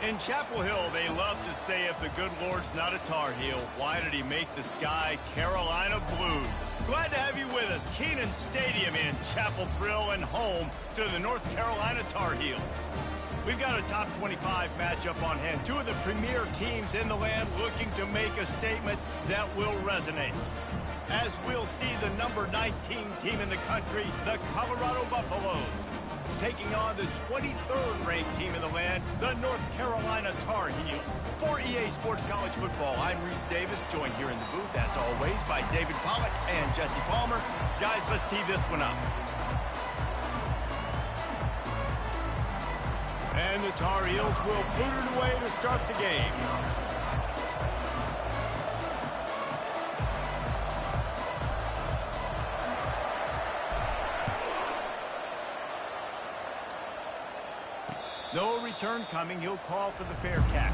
In Chapel Hill, they love to say if the good Lord's not a Tar Heel, why did he make the sky Carolina blue? Glad to have you with us. Kenan Stadium in Chapel Thrill and home to the North Carolina Tar Heels. We've got a top 25 matchup on hand. Two of the premier teams in the land looking to make a statement that will resonate. As we'll see the number 19 team in the country, the Colorado Buffaloes, taking on the 23rd ranked team in the land, the North Carolina Tar Heels. For EA Sports College Football, I'm Reese Davis, joined here in the booth, as always, by David Pollack and Jesse Palmer. Guys, let's tee this one up. And the Tar Heels will boot it away to start the game. No return coming. He'll call for the fair catch.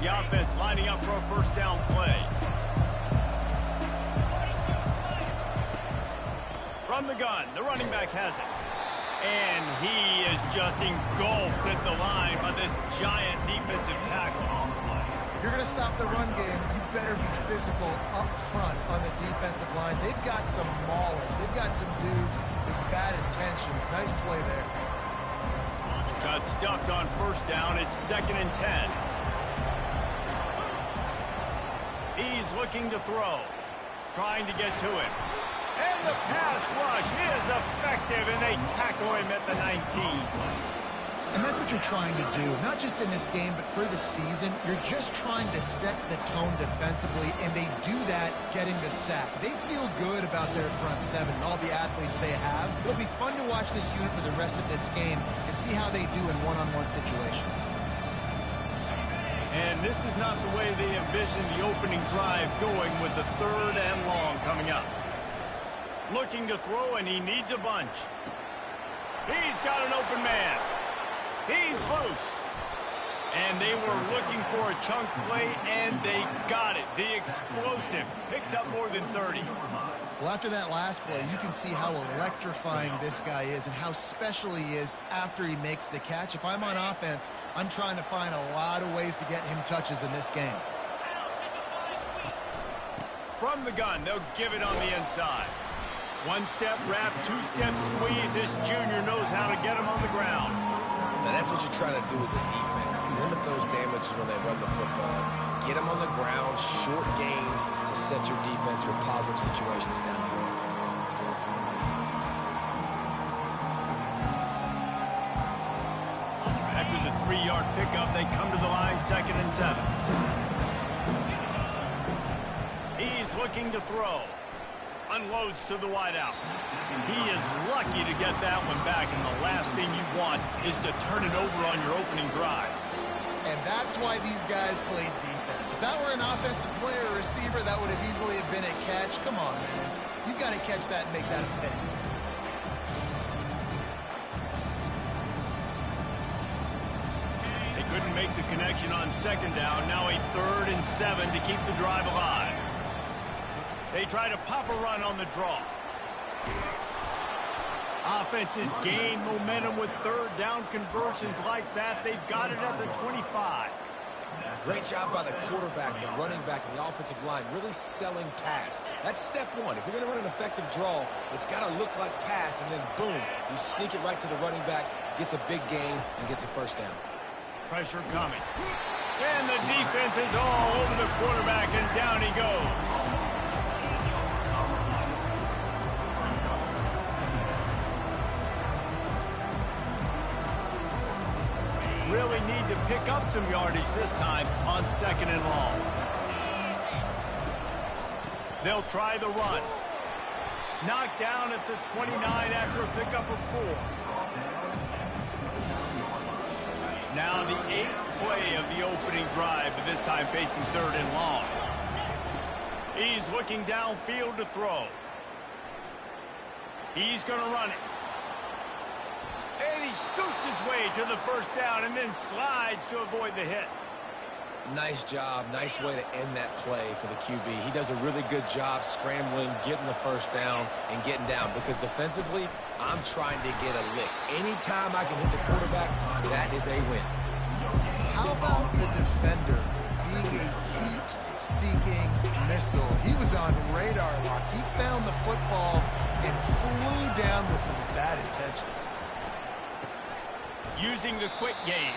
The offense lining up for a first down play. From the gun, the running back has it. And he is just engulfed at the line by this giant defensive tackle. If you're going to stop the run game, you better be physical up front on the defensive line. They've got some maulers. They've got some dudes with bad intentions. Nice play there. Got stuffed on first down. It's 2nd and 10. He's looking to throw. Trying to get to it. And the pass rush is effective, and they tackle him at the 19. And that's what you're trying to do, not just in this game, but for the season. You're just trying to set the tone defensively, and they do that getting the sack. They feel good about their front seven and all the athletes they have. It'll be fun to watch this unit for the rest of this game and see how they do in one-on-one situations. And this is not the way they envision the opening drive going, with the 3rd and long coming up. Looking to throw, and he needs a bunch. He's got an open man. He's loose. And they were looking for a chunk play, and they got it. The explosive picks up more than 30. Well, after that last play, you can see how electrifying this guy is and how special he is after he makes the catch. If I'm on offense, I'm trying to find a lot of ways to get him touches in this game. From the gun, they'll give it on the inside. One-step wrap, two-step squeeze. This junior knows how to get him on the ground. Now that's what you're trying to do as a defense. Limit those damages when they run the football. Get them on the ground, short gains to set your defense for positive situations down the road. After the 3-yard pickup, they come to the line, 2nd and 7. He's looking to throw. Unloads to the wideout. He is lucky to get that one back, and the last thing you want is to turn it over on your opening drive. And that's why these guys played defense. If that were an offensive player or receiver, that would have easily have been a catch. Come on, man. You've got to catch that and make that a pick. They couldn't make the connection on 2nd down. Now a 3rd and 7 to keep the drive alive. They try to pop a run on the draw. Offenses gain momentum with 3rd down conversions like that. They've got it at the 25. Great job by the quarterback, the running back, and the offensive line really selling pass. That's step one. If you're going to run an effective draw, it's got to look like pass, and then boom, you sneak it right to the running back, gets a big gain, and gets a first down. Pressure coming. And the defense is all over the quarterback, and down he goes. Really need to pick up some yardage this time on 2nd and long. They'll try the run. Knocked down at the 29 after a pickup of 4. Now the 8th play of the opening drive, but this time facing 3rd and long. He's looking downfield to throw. He's going to run it. And he scoots his way to the first down and then slides to avoid the hit. Nice job. Nice way to end that play for the QB. He does a really good job scrambling, getting the first down, and getting down. Because defensively, I'm trying to get a lick. Anytime I can hit the quarterback, that is a win. How about the defender being a heat-seeking missile? He was on radar lock. He found the football and flew down with some bad intentions. Using the quick game.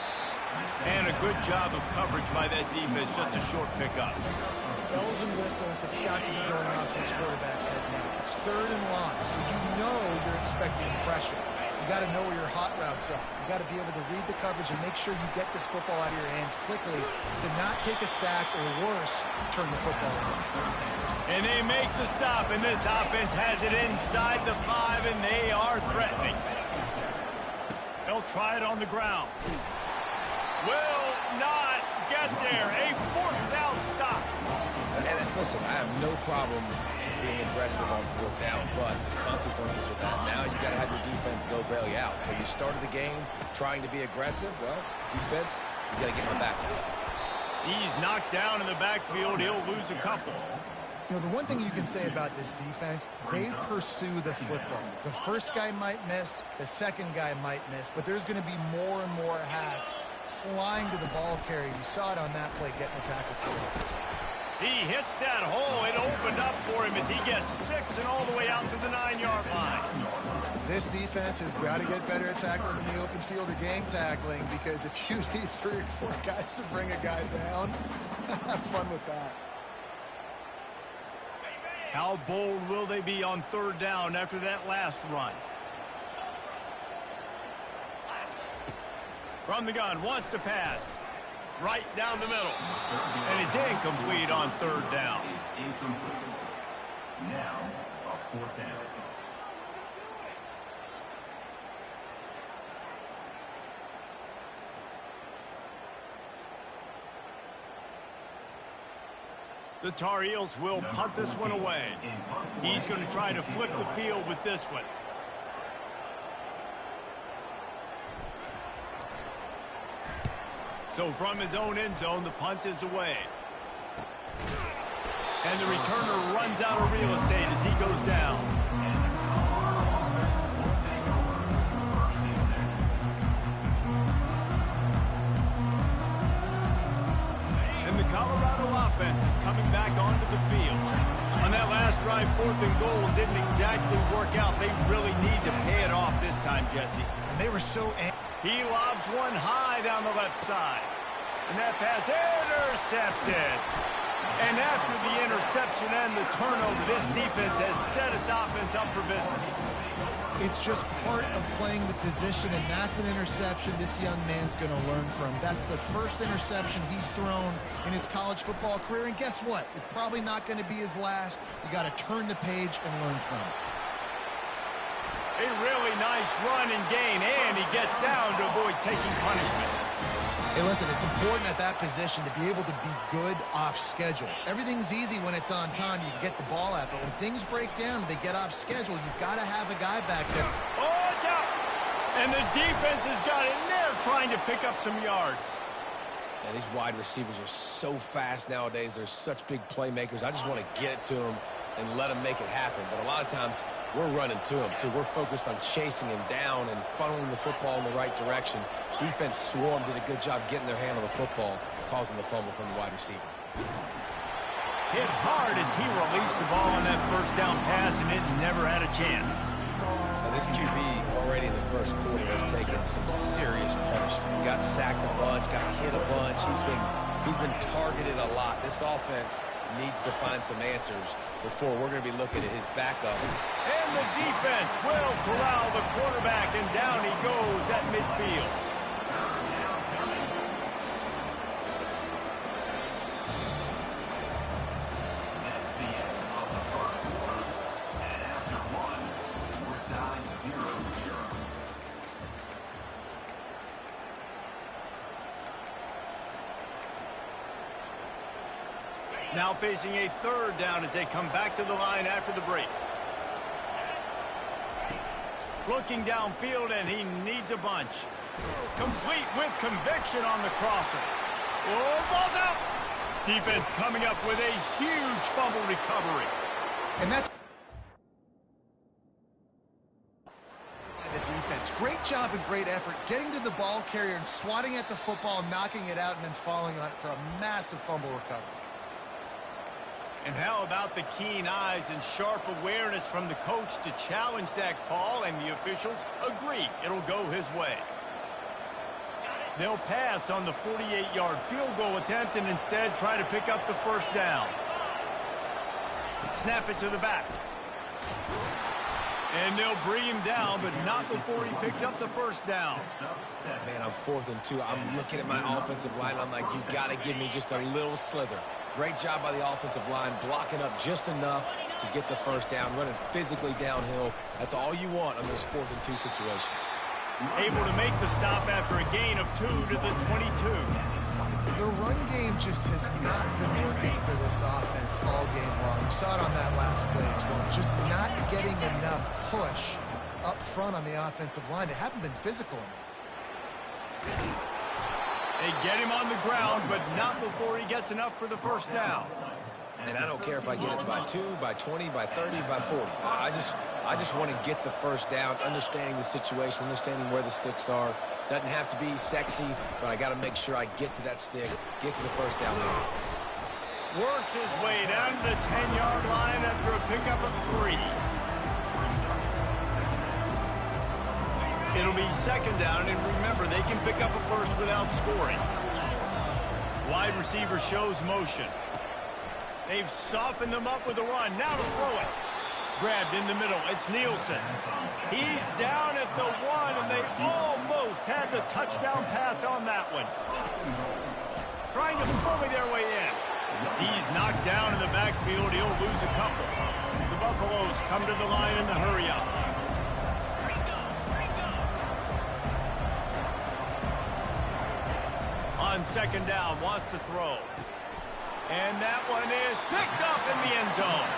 And a good job of coverage by that defense, just a short pickup. Bells and whistles have got to be going off this quarterback's head now. It's 3rd and long, so you know you're expecting pressure. You got to know where your hot routes are. You got to be able to read the coverage and make sure you get this football out of your hands quickly to not take a sack or worse, turn the football over. And they make the stop, and this offense has it inside the 5, and they are threatening. They'll try it on the ground. Will not get there. A 4th down stop. And listen, I have no problem being aggressive on 4th down, but the consequences of that, now you got to have your defense go bail you out. So you started the game trying to be aggressive. Well, defense, you got to get my back out. He's knocked down in the backfield. He'll lose a couple. You know, the one thing you can say about this defense, they pursue the football. The first guy might miss, the second guy might miss, but there's going to be more and more hats flying to the ball carrier. You saw it on that play getting the tackle for loss. He hits that hole. It opened up for him as he gets 6 and all the way out to the 9-yard line. This defense has got to get better at tackling in the open field or gang tackling, because if you need 3 or 4 guys to bring a guy down, have fun with that. How bold will they be on 3rd down after that last run? From the gun, wants to pass. Right down the middle. And it's incomplete on 3rd down. Now, a 4th down. The Tar Heels will punt this one away. He's going to try to flip the field with this one. So from his own end zone, the punt is away. And the returner runs out of real estate as he goes down. And the Colorado offense is coming back onto the field. On that last drive, 4th and goal didn't exactly work out. They really need to pay it off this time, Jesse. And they were so angry. He lobs one high down the left side. And that pass intercepted. And after the interception and the turnover, this defense has set its offense up for business. It's just part of playing the position, and that's an interception this young man's going to learn from. That's the first interception he's thrown in his college football career, and guess what? It's probably not going to be his last. You got to turn the page and learn from it. A really nice run and gain, and he gets down to avoid taking punishment. Hey, listen, it's important at that position to be able to be good off schedule. Everything's easy when it's on time. You can get the ball out, but when things break down, they get off schedule, you've got to have a guy back there. Oh, it's out! And the defense has got in there trying to pick up some yards. And these wide receivers are so fast nowadays. They're such big playmakers. I just want to get it to them and let them make it happen. But a lot of times, we're running to him, too. We're focused on chasing him down and funneling the football in the right direction. Defense swarm did a good job getting their hand on the football, causing the fumble from the wide receiver. Hit hard as he released the ball on that first down pass, and it never had a chance. Now, this QB already in the first quarter has taken some serious punishment. He got sacked a bunch, got hit a bunch. He's been targeted a lot. This offense needs to find some answers before we're going to be looking at his backup. And the defense will corral the quarterback, and down he goes at midfield. Now facing a 3rd down as they come back to the line after the break. Looking downfield, and he needs a bunch. Complete with conviction on the crosser. Oh, ball's out. Defense coming up with a huge fumble recovery. And that's the defense. Great job and great effort getting to the ball carrier and swatting at the football, knocking it out, and then falling on it for a massive fumble recovery. And how about the keen eyes and sharp awareness from the coach to challenge that call, and the officials agree it'll go his way. They'll pass on the 48-yard field goal attempt and instead try to pick up the first down. Snap it to the back. And they'll bring him down, but not before he picks up the first down. Man, I'm 4th and 2. I'm looking at my offensive line. I'm like, you got to give me just a little slither. Great job by the offensive line, blocking up just enough to get the first down, running physically downhill. That's all you want on those 4th and 2 situations. Able to make the stop after a gain of 2 to the 22. The run game just has not been working for this offense all game long. We saw it on that last play as well. Just not getting enough push up front on the offensive line. They haven't been physical enough. They get him on the ground, but not before he gets enough for the first down. And I don't care if I get it by 2, by 20, by 30, by 40. I just want to get the first down, understanding the situation, understanding where the sticks are. Doesn't have to be sexy, but I got to make sure I get to that stick, get to the first down. Works his way down to the 10-yard line after a pickup of 3. It'll be second down, and remember, they can pick up a first without scoring. Wide receiver shows motion. They've softened them up with a run. Now to throw it. Grabbed in the middle. It's Nielsen. He's down at the 1, and they almost had the touchdown pass on that one. Trying to bully their way in. He's knocked down in the backfield. He'll lose a couple. The Buffaloes come to the line in the hurry-up. On second down, wants to throw. And that one is picked up in the end zone.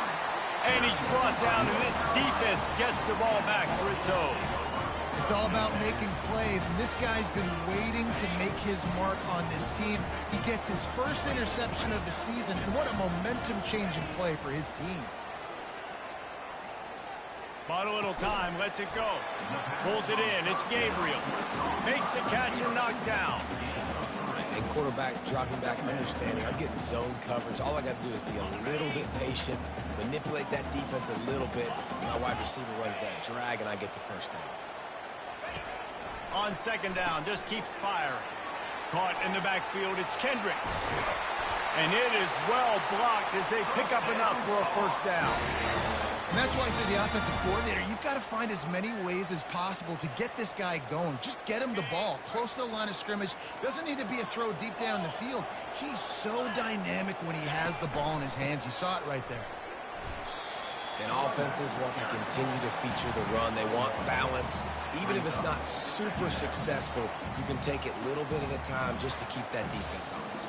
And he's brought down, and this defense gets the ball back for its own. It's all about making plays, and this guy's been waiting to make his mark on this team. He gets his first interception of the season, and what a momentum-changing play for his team. Bought a little time, lets it go. Pulls it in, it's Gabriel. Makes the catch and knocked down. And quarterback dropping back, understanding I'm getting zone coverage. All I got to do is be a little bit patient, manipulate that defense a little bit. My wide receiver runs that drag, and I get the first down. On second down, just keeps firing. Caught in the backfield, it's Kendricks. And it is well blocked as they pick up enough for a first down. And that's why for the offensive coordinator, you've got to find as many ways as possible to get this guy going. Just get him the ball close to the line of scrimmage. Doesn't need to be a throw deep down the field. He's so dynamic when he has the ball in his hands. You saw it right there. And offenses want to continue to feature the run. They want balance. Even if it's not super successful, you can take it little bit at a time just to keep that defense honest.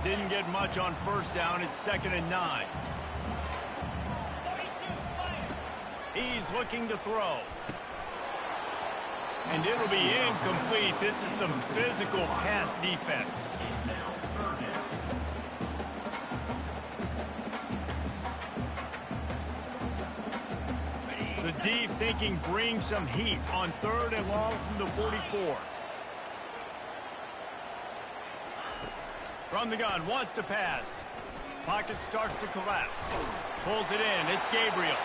Didn't get much on first down. It's 2nd and 9. He's looking to throw. And it'll be incomplete. This is some physical pass defense. The D thinking bring some heat on 3rd and long from the 44. From the gun, wants to pass. Pocket starts to collapse. Pulls it in. It's Gabriel.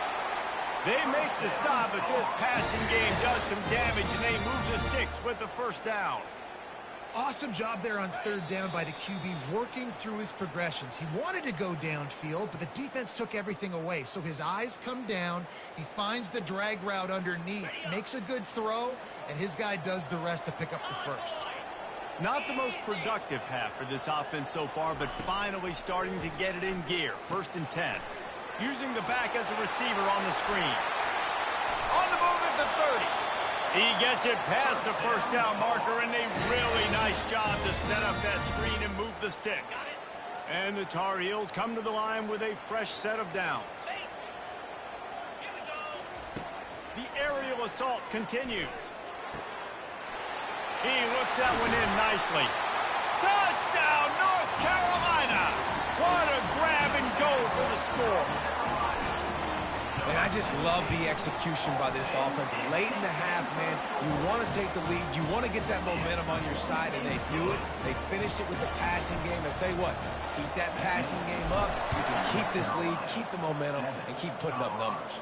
They make the stop, but this passing game does some damage, and they move the sticks with the first down. Awesome job there on 3rd down by the QB, working through his progressions. He wanted to go downfield, but the defense took everything away. So his eyes come down. He finds the drag route underneath, makes a good throw, and his guy does the rest to pick up the first. Not the most productive half for this offense so far, but finally starting to get it in gear. 1st and 10. Using the back as a receiver on the screen. On the move at the 30. He gets it past the first down marker, and a really nice job to set up that screen and move the sticks. And the Tar Heels come to the line with a fresh set of downs. The aerial assault continues. He looks that one in nicely. Touchdown, North Carolina! What a grab and go for the score. And I just love the execution by this offense. Late in the half, man, you want to take the lead. You want to get that momentum on your side, and they do it. They finish it with the passing game. I tell you what, keep that passing game up. You can keep this lead, keep the momentum, and keep putting up numbers.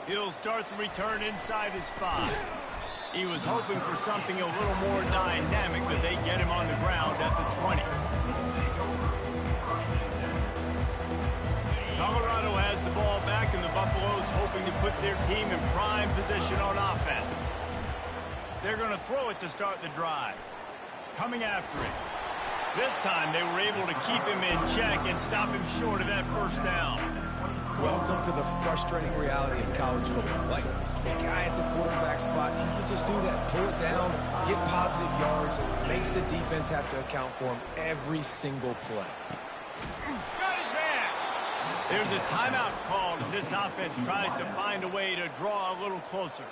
He'll start the return inside his 5. He was hoping for something a little more dynamic, but they get him on the ground at the 20. Colorado has the ball back, and the Buffaloes hoping to put their team in prime position on offense. They're going to throw it to start the drive. Coming after it. This time they were able to keep him in check and stop him short of that first down. Welcome to the frustrating reality of college football. Like, the guy at the quarterback spot, he can just do that. Pull it down, get positive yards, makes the defense have to account for him every single play. There's a timeout called as this offense tries to find a way to draw a little closer.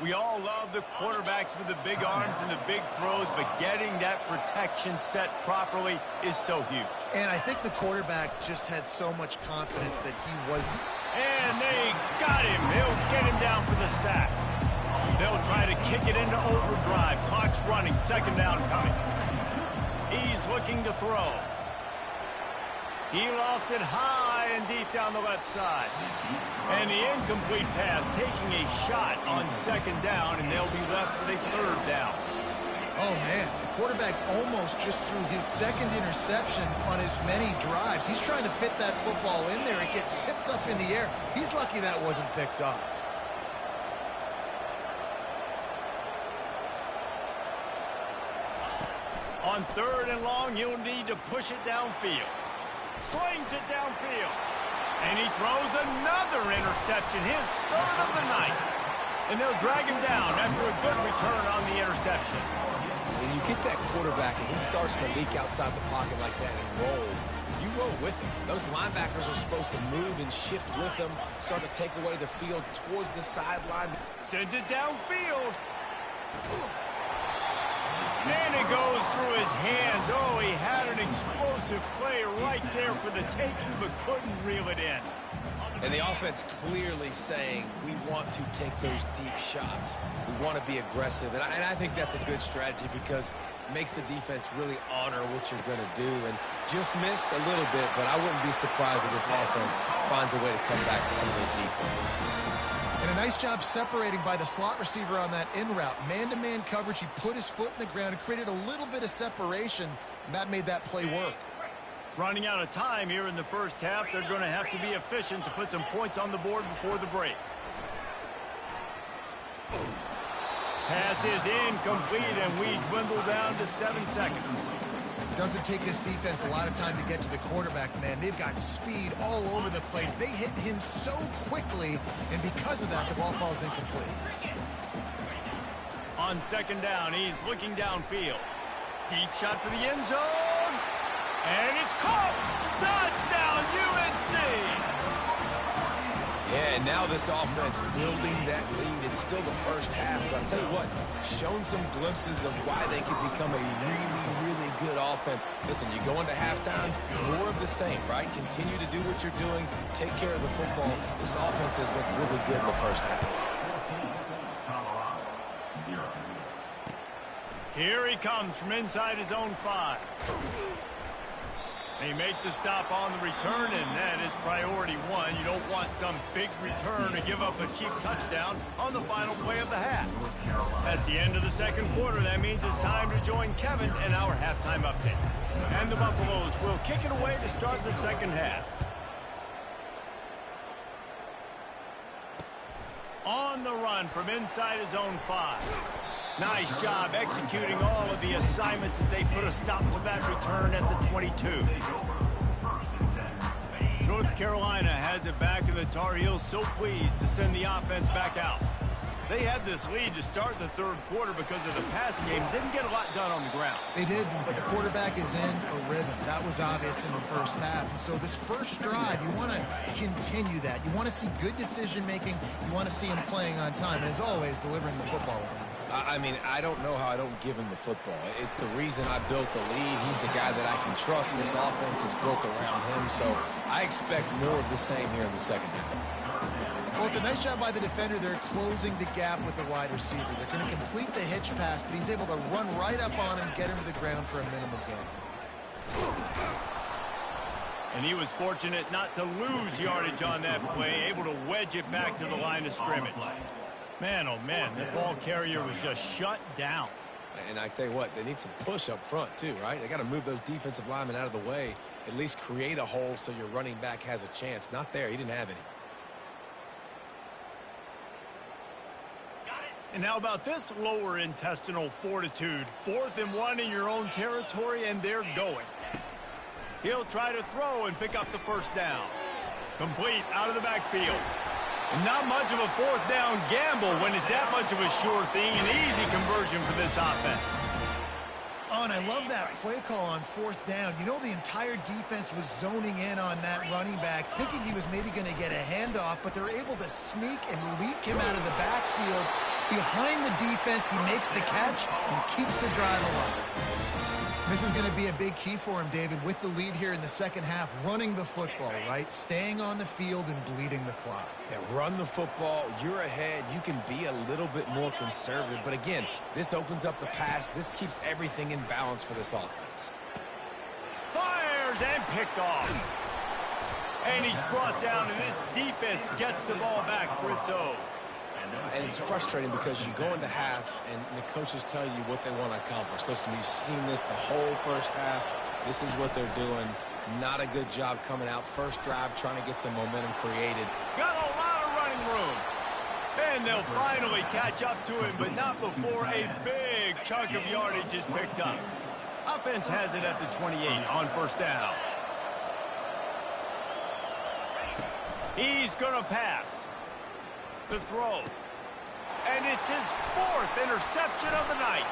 We all love the quarterbacks with the big arms and the big throws, but getting that protection set properly is so huge. And I think the quarterback just had so much confidence that he was... And they got him. They'll get him down for the sack. They'll try to kick it into overdrive. Clock's running. Second down coming. He's looking to throw. He lofts it high and deep down the left side. And the incomplete pass taking a shot on second down, and they'll be left with a third down. Oh, man. The quarterback almost just threw his second interception on as many drives. He's trying to fit that football in there. It gets tipped up in the air. He's lucky that wasn't picked off. On third and long, he'll need to push it downfield. Slings it downfield. And he throws another interception, his third of the night. And they'll drag him down after a good return on the interception. When you get that quarterback and he starts to leak outside the pocket like that and roll, you roll with him. Those linebackers are supposed to move and shift with him, start to take away the field towards the sideline. Sends it downfield. And it goes through his hands. Oh, he had an explosive play right there for the taking, but couldn't reel it in. And the offense clearly saying, we want to take those deep shots. We want to be aggressive. And I think that's a good strategy because it makes the defense really honor what you're going to do. And just missed a little bit, but I wouldn't be surprised if this offense finds a way to come back to some of those deep ones. And a nice job separating by the slot receiver on that in route. Man-to-man coverage, he put his foot in the ground and created a little bit of separation, and that made that play work. Running out of time here in the first half, they're going to have to be efficient to put some points on the board before the break. Pass is incomplete, and we dwindle down to 7 seconds. Doesn't take this defense a lot of time to get to the quarterback, man. They've got speed all over the place. They hit him so quickly, and because of that, the ball falls incomplete. On second down, he's looking downfield. Deep shot for the end zone. And it's caught. Touchdown, UNC! Yeah, and now this offense building that lead. It's still the first half, but I'll tell you what, shown some glimpses of why they could become a really, really good offense. Listen, you go into halftime, more of the same, right? Continue to do what you're doing, take care of the football. This offense has looked really good in the first half. Here he comes from inside his own 5. They make the stop on the return, and that is priority 1. You don't want some big return to give up a cheap touchdown on the final play of the half. That's the end of the second quarter. That means it's time to join Kevin in our halftime update. And the Buffaloes will kick it away to start the second half. On the run from inside his own 5. Nice job executing all of the assignments as they put a stop to that return at the 22. North Carolina has it back, and the Tar Heels so pleased to send the offense back out. They had this lead to start the third quarter because of the passing game. Didn't get a lot done on the ground. They did, but the quarterback is in a rhythm. That was obvious in the first half. And so this first drive, you want to continue that. You want to see good decision-making. You want to see him playing on time. And as always, delivering the football with that. I mean, I don't know how I don't give him the football. It's the reason I built the lead. He's the guy that I can trust. This offense is built around him, so I expect more of the same here in the second half. Well, it's a nice job by the defender. They're closing the gap with the wide receiver. They're going to complete the hitch pass, but he's able to run right up on him, get him to the ground for a minimal gain. And he was fortunate not to lose yardage on that play, able to wedge it back to the line of scrimmage. Man, oh man, the ball carrier was just shut down. And I tell you what, they need some push up front too, right? They got to move those defensive linemen out of the way, at least create a hole so your running back has a chance. Not there, he didn't have any. And how about this lower intestinal fortitude? 4th and 1 in your own territory, and they're going. He'll try to throw and pick up the first down. Complete out of the backfield. And not much of a 4th down gamble when it's that much of a sure thing. An easy conversion for this offense. Oh, and I love that play call on 4th down. You know, the entire defense was zoning in on that running back, thinking he was maybe going to get a handoff, but they're able to sneak and leak him out of the backfield. Behind the defense, he makes the catch and keeps the drive alive. This is going to be a big key for him, David, with the lead here in the second half, running the football, right? Staying on the field and bleeding the clock. Yeah, run the football. You're ahead. You can be a little bit more conservative. But again, this opens up the pass. This keeps everything in balance for this offense. Fires and picked off. And he's brought down, and this defense gets the ball back for its own. And it's frustrating because you go into half and the coaches tell you what they want to accomplish. Listen, you've seen this the whole first half. This is what they're doing. Not a good job coming out. First drive, trying to get some momentum created. Got a lot of running room. And they'll finally catch up to him, but not before a big chunk of yardage is picked up. Offense has it at the 28 on first down. He's going to pass. The throw. And it's his 4th interception of the night.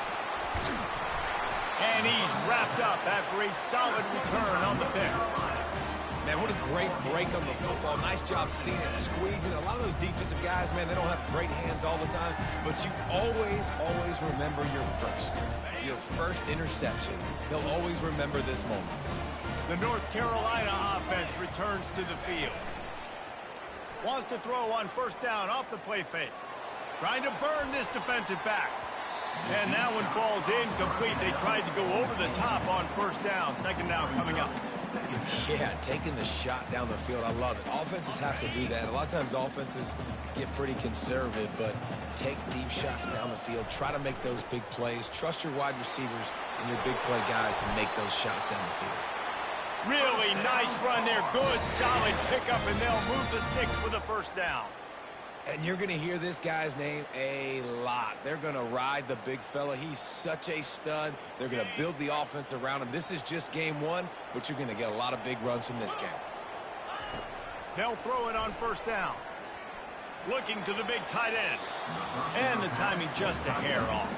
And he's wrapped up after a solid return on the pick. Man, what a great break on the football. Nice job seeing it, squeezing. A lot of those defensive guys, man, they don't have great hands all the time. But you always remember your first interception. They'll always remember this moment. The North Carolina offense returns to the field. Wants to throw on first down off the play fake. Trying to burn this defensive back. And that one falls incomplete. They tried to go over the top on first down. Second down coming up. Yeah, taking the shot down the field. I love it. Offenses have to do that. A lot of times offenses get pretty conservative, but take deep shots down the field. Try to make those big plays. Trust your wide receivers and your big play guys to make those shots down the field. Really nice run there. Good, solid pickup, and they'll move the sticks for the first down. And you're going to hear this guy's name a lot. They're going to ride the big fella. He's such a stud. They're going to build the offense around him. This is just game one, but you're going to get a lot of big runs from this game. They'll throw it on first down. Looking to the big tight end. And the timing just a hair off.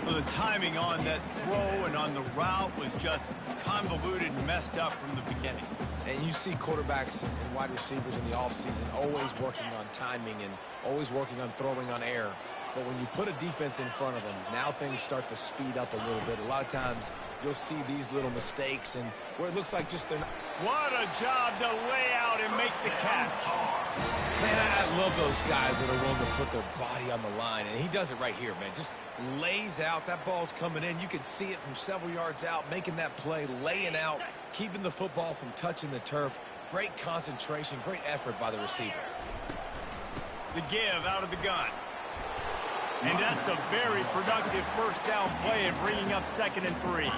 The timing on that throw and on the route was just convoluted and messed up from the beginning. And you see quarterbacks and wide receivers in the offseason always working on timing and always working on throwing on air. But when you put a defense in front of them, now things start to speed up a little bit. A lot of times you'll see these little mistakes and where it looks like just they're not. What a job to lay out and make the catch. Man, I love those guys that are willing to put their body on the line. And he does it right here, man. Just lays out. That ball's coming in. You can see it from several yards out, making that play, laying out, keeping the football from touching the turf. Great concentration, great effort by the receiver. The give out of the gun. And that's a very productive first down play and bringing up 2nd and 3.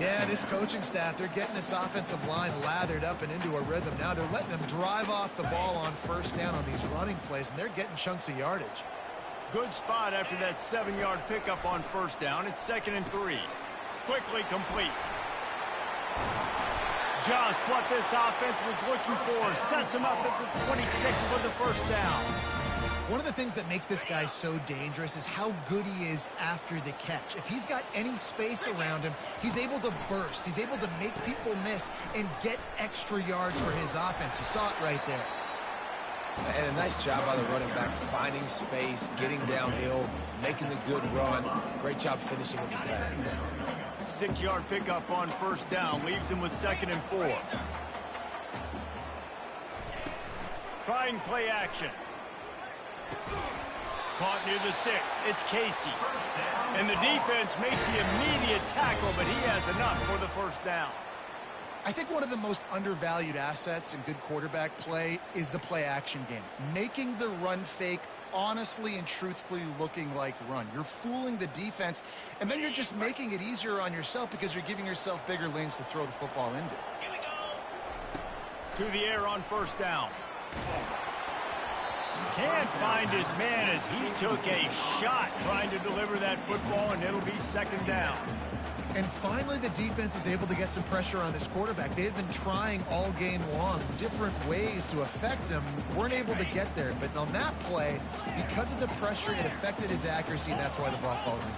Yeah, this coaching staff, they're getting this offensive line lathered up and into a rhythm. Now they're letting them drive off the ball on first down on these running plays, and they're getting chunks of yardage. Good spot after that 7-yard pickup on first down. It's 2nd and 3. Quickly complete. Just what this offense was looking for. Sets him up at the 26 for the first down. One of the things that makes this guy so dangerous is how good he is after the catch. If he's got any space around him, he's able to burst. He's able to make people miss and get extra yards for his offense. You saw it right there. And a nice job by the running back, finding space, getting downhill, making the good run. Great job finishing with his pads. 6-yard pickup on first down, leaves him with 2nd and 4. Trying play action. Caught near the sticks. It's Casey. And the defense makes the immediate tackle, but he has enough for the first down. I think one of the most undervalued assets in good quarterback play is the play action game. Making the run fake honestly and truthfully looking like run. You're fooling the defense, and then you're just making it easier on yourself because you're giving yourself bigger lanes to throw the football into. To the air on first down. Can't find his man as he took a shot trying to deliver that football, and it'll be 2nd down. And finally, the defense is able to get some pressure on this quarterback. They had been trying all game long different ways to affect him. Weren't able to get there. But on that play, because of the pressure, it affected his accuracy, and that's why the ball falls in.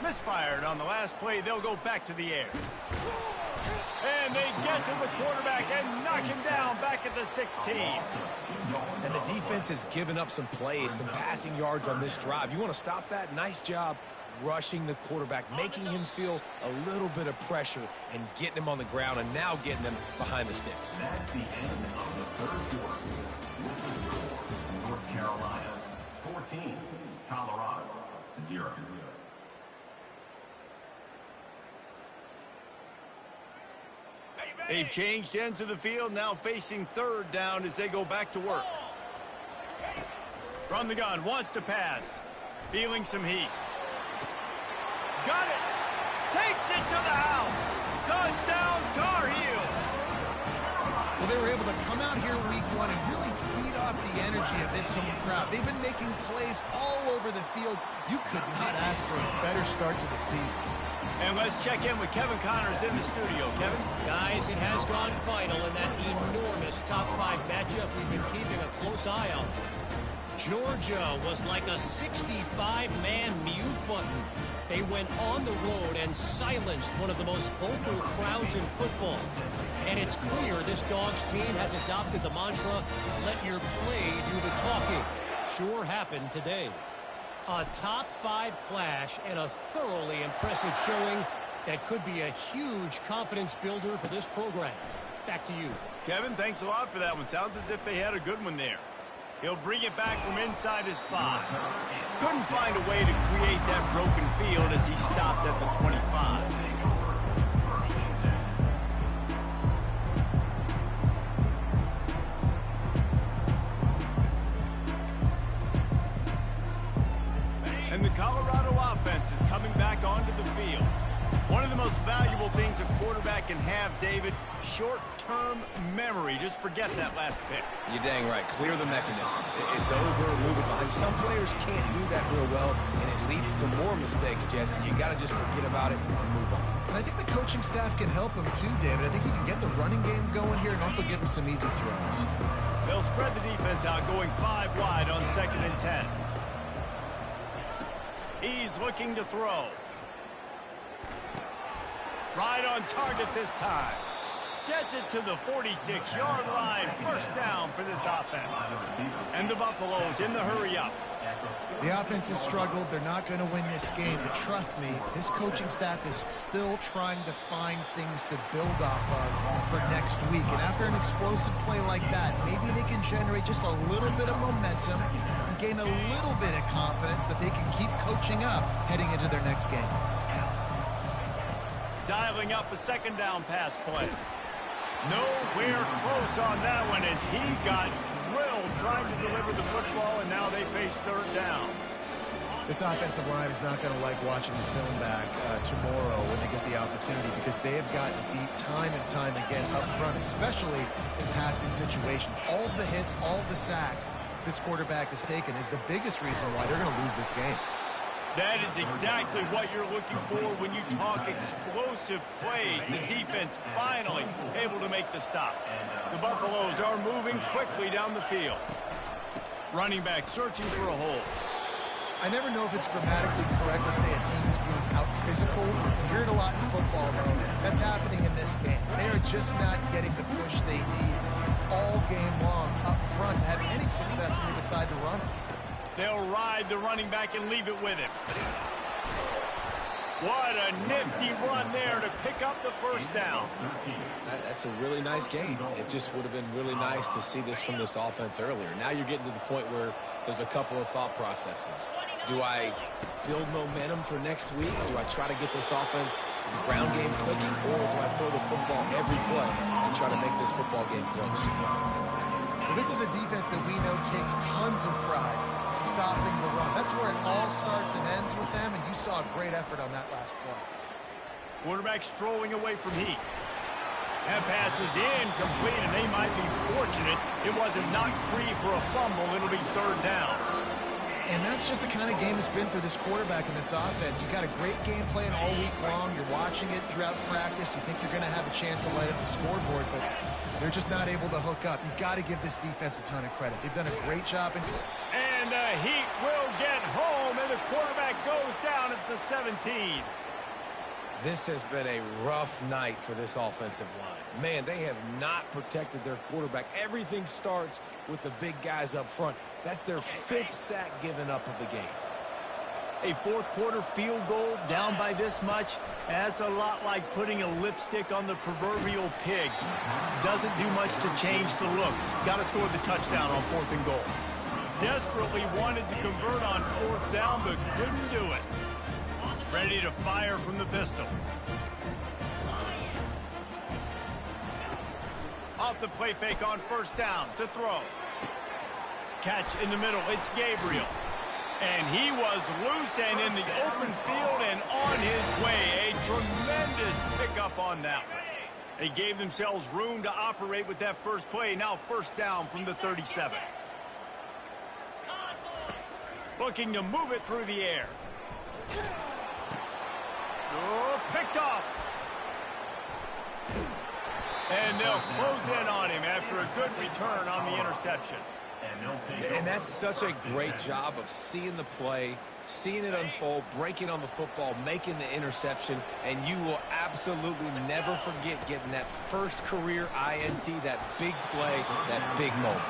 Misfired on the last play. They'll go back to the air. And they get to the quarterback and knock him down back at the 16. And the defense has given up some plays, some passing yards on this drive. You want to stop that? Nice job rushing the quarterback, making him feel a little bit of pressure and getting him on the ground and now getting them behind the sticks. That's the end of the 3rd quarter. North Carolina 14, Colorado 0. They've changed ends of the field, now facing 3rd down as they go back to work. From the gun, wants to pass. Feeling some heat. Got it! Takes it to the house! Touchdown, Tar Heels! Well, they were able to come out here week 1 and really feed off the energy of this home crowd. They've been making plays all over the field. You could not ask for a better start to the season. And let's check in with Kevin Connors in the studio. Kevin? Guys, it has gone final in that enormous top 5 matchup we've been keeping a close eye on. Georgia was like a 65-man mute button. They went on the road and silenced one of the most vocal crowds in football. And it's clear this Dogs team has adopted the mantra, let your play do the talking. Sure happened today. A top 5 clash and a thoroughly impressive showing that could be a huge confidence builder for this program. Back to you. Kevin, thanks a lot for that one. Sounds as if they had a good one there. He'll bring it back from inside his spot. Couldn't find a way to create that broken field as he stopped at the 25. And the Colorado offense is coming back onto the field. One of the most valuable things a quarterback can have, David, short-term memory. Just forget that last pick. You're dang right. Clear the mechanism. It's over, move it behind. Some players can't do that real well, and it leads to more mistakes, Jesse. You got to just forget about it and move on. And I think the coaching staff can help him too, David. I think he can get the running game going here and also give him some easy throws. They'll spread the defense out, going 5 wide on 2nd and 10. He's looking to throw. Right on target this time. Gets it to the 46-yard line. First down for this offense. And the Buffaloes in the hurry-up. The offense has struggled. They're not going to win this game. But trust me, this coaching staff is still trying to find things to build off of for next week. And after an explosive play like that, maybe they can generate just a little bit of momentum and gain a little bit of confidence that they can keep coaching up heading into their next game. Dialing up a 2nd down pass play. Nowhere close on that one as he got drilled trying to deliver the football, and now they face 3rd down. This offensive line is not going to like watching the film back tomorrow when they get the opportunity because they have gotten beat time and time again up front, especially in passing situations. All of the hits, all of the sacks this quarterback has taken is the biggest reason why they're going to lose this game. That is exactly what you're looking for when you talk explosive plays. The defense finally able to make the stop. The Buffaloes are moving quickly down the field. Running back searching for a hole. I never know if it's grammatically correct to say a team's being out-physical. You hear it a lot in football, though. That's happening in this game. They are just not getting the push they need. all game long up front to have any success when they decide to run it. They'll ride the running back and leave it with him. What a nifty run there to pick up the first down. That's a really nice game. It just would have been really nice to see this from this offense earlier. Now you're getting to the point where there's a couple of thought processes. Do I build momentum for next week? Do I try to get this offense, the ground game clicking, or do I throw the football every play and try to make this football game close? Well, this is a defense that we know takes tons of pride stopping the run. That's where it all starts and ends with them, and you saw a great effort on that last play. Quarterback strolling away from Heat. That pass is incomplete, and they might be fortunate it wasn't knocked free for a fumble. It'll be third down. And that's just the kind of game it's been for this quarterback in this offense. You've got a great game plan all week long. You're watching it throughout practice. You think you're going to have a chance to light up the scoreboard, but they're just not able to hook up. You've got to give this defense a ton of credit. They've done a great job. And the Heat will get home, and the quarterback goes down at the 17. This has been a rough night for this offensive line. Man, they have not protected their quarterback. Everything starts with the big guys up front. That's their 5th sack given up of the game. A fourth quarter field goal down by this much, that's a lot like putting a lipstick on the proverbial pig. Doesn't do much to change the looks. Got to score the touchdown on 4th and goal. Desperately wanted to convert on 4th down, but couldn't do it. Ready to fire from the pistol. Off the play fake on 1st down to throw. Catch in the middle. It's Gabriel. And he was loose and in the open field and on his way. A tremendous pickup on that one. They gave themselves room to operate with that first play. Now 1st down from the 37. Looking to move it through the air. Oh, picked off. And they'll close in on him after a good return on the interception. And that's such a great job of seeing the play, seeing it unfold, breaking on the football, making the interception, and you will absolutely never forget getting that first career INT, that big play, that big moment.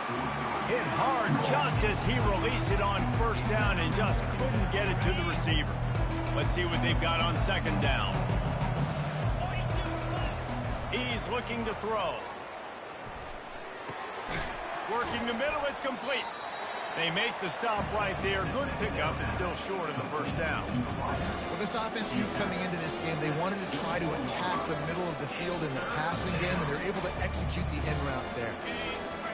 Hit hard just as he released it on 1st down and just couldn't get it to the receiver. Let's see what they've got on 2nd down. He's looking to throw. Working the middle, it's complete. They make the stop right there. Good pickup, but still short of the 1st down. Well, this offense knew coming into this game they wanted to try to attack the middle of the field in the passing game, and they're able to execute the in route there.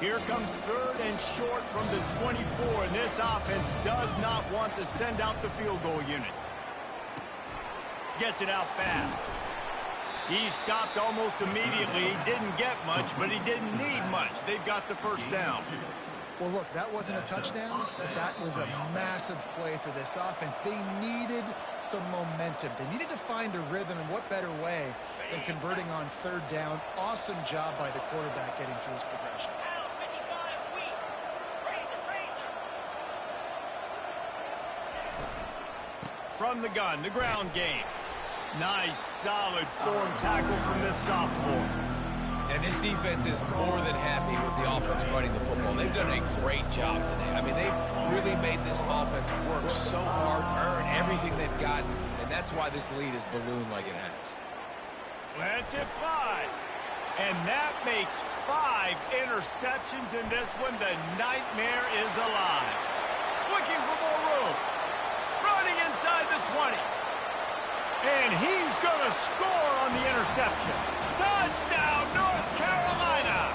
Here comes 3rd and short from the 24, and this offense does not want to send out the field goal unit. Gets it out fast. He stopped almost immediately. He didn't get much, but he didn't need much. They've got the 1st down. Well, look, that wasn't a touchdown, but that was a massive play for this offense. They needed some momentum. They needed to find a rhythm, and what better way than converting on 3rd down. Awesome job by the quarterback getting through his progression. From the gun, the ground game. Nice, solid form tackle from this sophomore. And this defense is more than happy with the offense running the football. They've done a great job today. I mean, they've really made this offense work so hard, earn everything they've got, and that's why this lead is ballooned like it has. Lets it fly. And that makes 5 interceptions in this one. The nightmare is alive. Looking for more room. Running inside the 20. And he's going to score on the interception. Touchdown, North Carolina!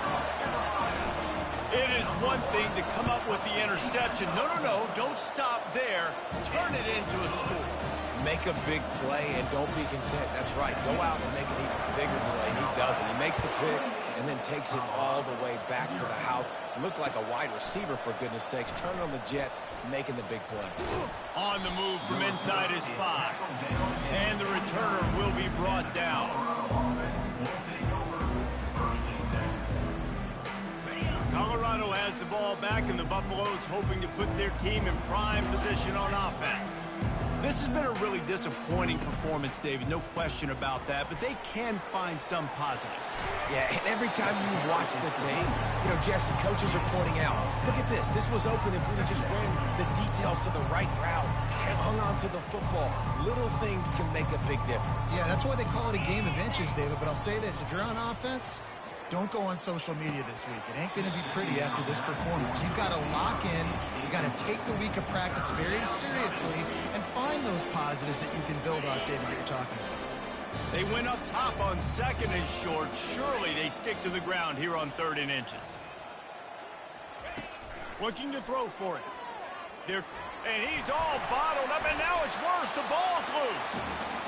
It is one thing to come up with the interception. No, don't stop there. Turn it into a score. Make a big play and don't be content. That's right. Go out and make an even bigger play, and he does it. He makes the pick and then takes it all the way back to the house. Looked like a wide receiver, for goodness sakes. Turn on the jets, making the big play. On the move from inside his 5. And the returner will be brought down. Colorado has the ball back, and the Buffaloes hoping to put their team in prime position on offense. This has been a really disappointing performance, David. No question about that, but they can find some positives. Yeah, and every time you watch the tape, Jesse, coaches are pointing out, look at this. This was open if we'd have just ran the details to the right route, hung on to the football. Little things can make a big difference. Yeah, that's why they call it a game of inches, David. But I'll say this, if you're on offense, don't go on social media this week. It ain't going to be pretty after this performance. You've got to lock in. You've got to take the week of practice very seriously and find those positives that you can build off, David, that you're talking about. They went up top on 2nd and short. Surely they stick to the ground here on 3rd and inches. Looking to throw for it. And he's all bottled up, and now it's worse. The ball's loose.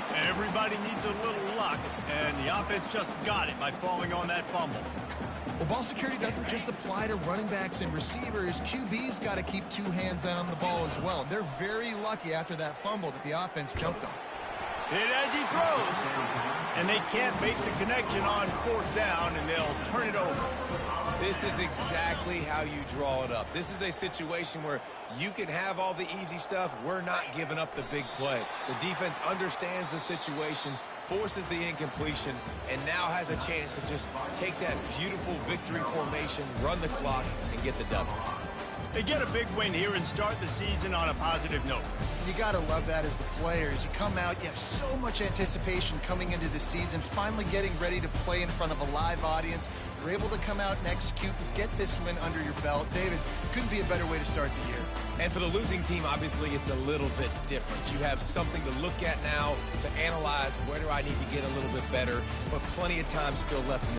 And everybody needs a little luck, and the offense just got it by falling on that fumble. Well, ball security doesn't just apply to running backs and receivers. QB's got to keep 2 hands on the ball as well. They're very lucky after that fumble that the offense jumped on. Hit as he throws. And they can't make the connection on 4th down, and they'll turn it over. This is exactly how you draw it up. This is a situation where you can have all the easy stuff. We're not giving up the big play. The defense understands the situation, forces the incompletion, and now has a chance to just take that beautiful victory formation, run the clock, and get the W. They get a big win here and start the season on a positive note. You got to love that as the players. You come out, you have so much anticipation coming into the season, finally getting ready to play in front of a live audience. You're able to come out and execute and get this win under your belt. David, couldn't be a better way to start the year. And for the losing team, obviously, it's a little bit different. You have something to look at now to analyze where do I need to get a little bit better, but plenty of time still left in the